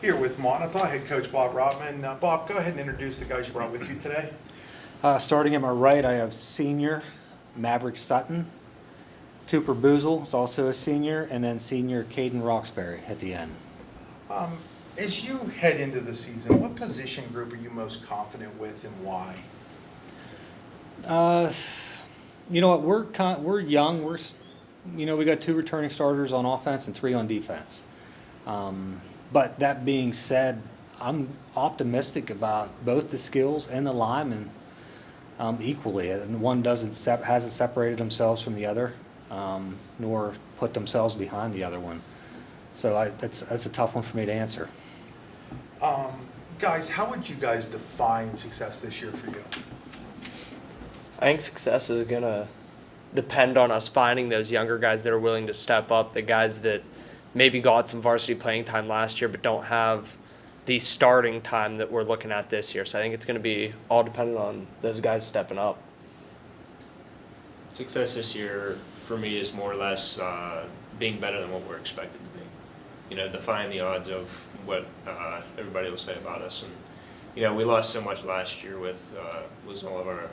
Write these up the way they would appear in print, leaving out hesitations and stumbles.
Here with Moniteau head coach Bob Rotman. Bob, go ahead and introduce the guys you brought with you today. Starting at my right, I have senior Maverick Sutton. Cooper Boozle is also a senior, and then senior Caden Roxbury at the end. As you head into the season, what position group are you most confident with and why? You know what? We're young. We got 2 returning starters on offense and 3 on defense. But that being said, I'm optimistic about both the skills and the linemen equally. And one hasn't separated themselves from the other, nor put themselves behind the other one. So that's a tough one for me to answer. Guys, how would you guys define success this year for you? I think success is going to depend on us finding those younger guys that are willing to step up, the guys that maybe got some varsity playing time last year but don't have the starting time that we're looking at this year. So I think it's going to be all dependent on those guys stepping up. Success this year for me is more or less being better than what we're expected to be. Defying the odds of what everybody will say about us. And we lost so much last year with losing all of our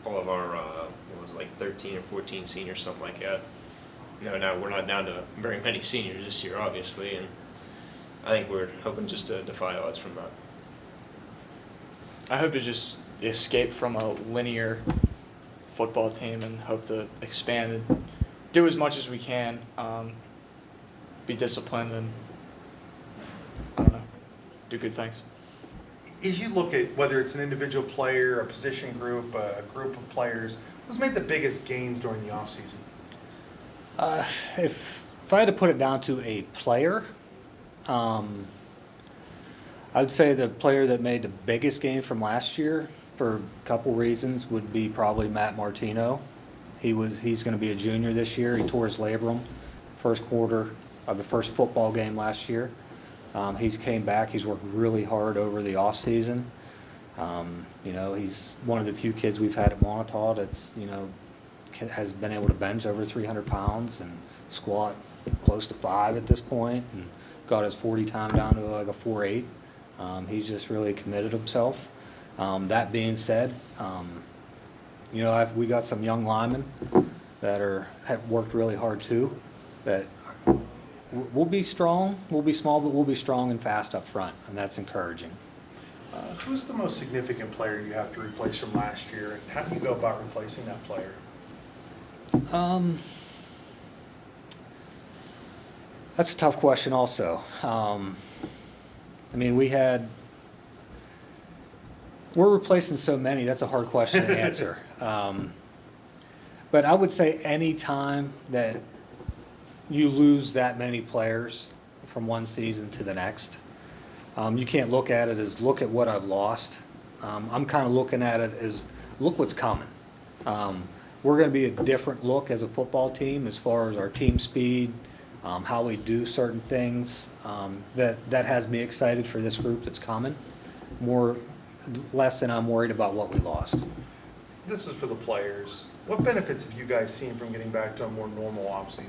it was like 13 or 14 seniors, something like that. Now we're not down to very many seniors this year, obviously, and I think we're hoping just to defy odds from that. I hope to just escape from a linear football team and hope to expand and do as much as we can, be disciplined, and I don't know, do good things. As you look at whether it's an individual player, a position group, a group of players, who's made the biggest gains during the offseason? If I had to put it down to a player, I would say the player that made the biggest gain from last year, for a couple reasons, would be probably Matt Martino. He's going to be a junior this year. He tore his labrum first quarter of the first football game last year. He's came back. He's worked really hard over the off season. He's one of the few kids we've had at Moniteau that's has been able to bench over 300 pounds and squat close to 5 at this point, and got his 40 time down to like a 4.8. He's just really committed himself. That being said, we got some young linemen that have worked really hard too. That we'll be strong. We'll be small, but we'll be strong and fast up front, and that's encouraging. Who's the most significant player you have to replace from last year, and how do you go about replacing that player? That's a tough question also. We're replacing so many, that's a hard question to answer. But I would say any time that you lose that many players from one season to the next, you can't look at it as, look at what I've lost. I'm kind of looking at it as, look what's coming. We're going to be a different look as a football team as far as our team speed, how we do certain things. That has me excited for this group that's coming. Less than I'm worried about what we lost. This is for the players. What benefits have you guys seen from getting back to a more normal offseason?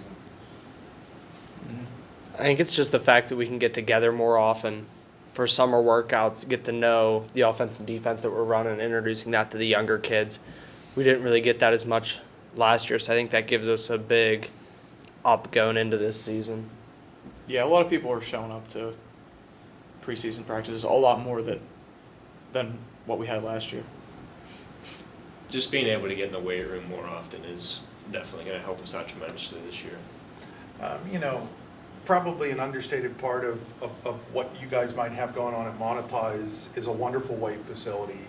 I think it's just the fact that we can get together more often for summer workouts, get to know the offense and defense that we're running, introducing that to the younger kids. We didn't really get that as much last year, so I think that gives us a big up going into this season. Yeah, a lot of people are showing up to preseason practices, a lot more than what we had last year. Just being able to get in the weight room more often is definitely going to help us out tremendously this year. Probably an understated part of what you guys might have going on at Moniteau is a wonderful weight facility.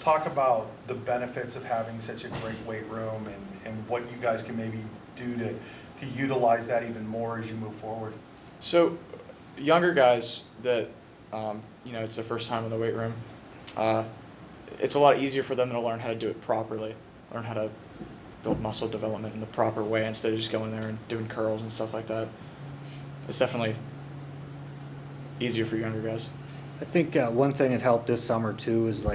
Talk about the benefits of having such a great weight room and what you guys can maybe do to utilize that even more as you move forward. So, younger guys that, it's their first time in the weight room, it's a lot easier for them to learn how to do it properly, learn how to build muscle development in the proper way instead of just going there and doing curls and stuff like that. It's definitely easier for younger guys. I think one thing that helped this summer too is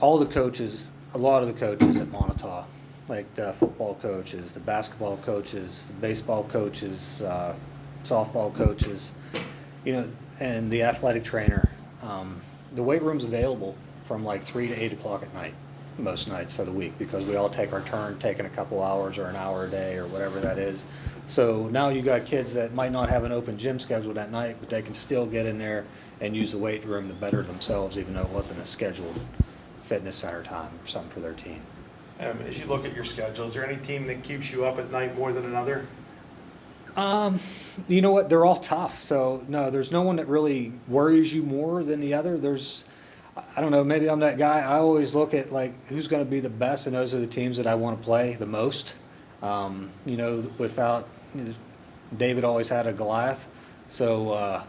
all the coaches, a lot of the coaches at Moniteau, like the football coaches, the basketball coaches, the baseball coaches, softball coaches, and the athletic trainer. The weight room's available from like 3 to 8 o'clock at night, most nights of the week, because we all take our turn taking a couple hours or an hour a day or whatever that is. So now you got kids that might not have an open gym scheduled at night, but they can still get in there and use the weight room to better themselves, even though it wasn't a scheduled fitness center time or something for their team. As you look at your schedule, is there any team that keeps you up at night more than another? You know what? They're all tough. So no, there's no one that really worries you more than the other. I don't know, maybe I'm that guy. I always look at like who's going to be the best, and those are the teams that I want to play the most. Without David always had a Goliath, so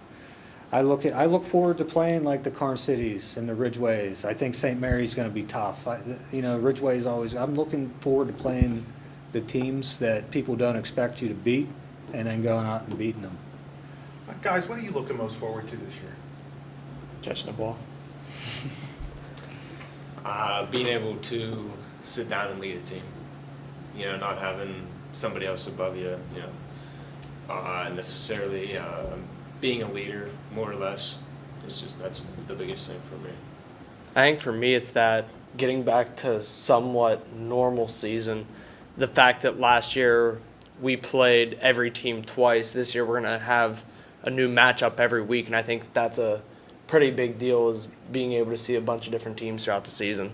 I look forward to playing like the Carn Cities and the Ridgeways. I think St. Mary's going to be tough. Ridgeway's always. I'm looking forward to playing the teams that people don't expect you to beat, and then going out and beating them. Guys, what are you looking most forward to this year? Catching the ball. Being able to sit down and lead a team, not having somebody else above you, necessarily being a leader, more or less. That's the biggest thing for me. I think for me, it's that getting back to somewhat normal season. The fact that last year we played every team twice. This year we're going to have a new matchup every week, and I think that's a pretty big deal, is being able to see a bunch of different teams throughout the season.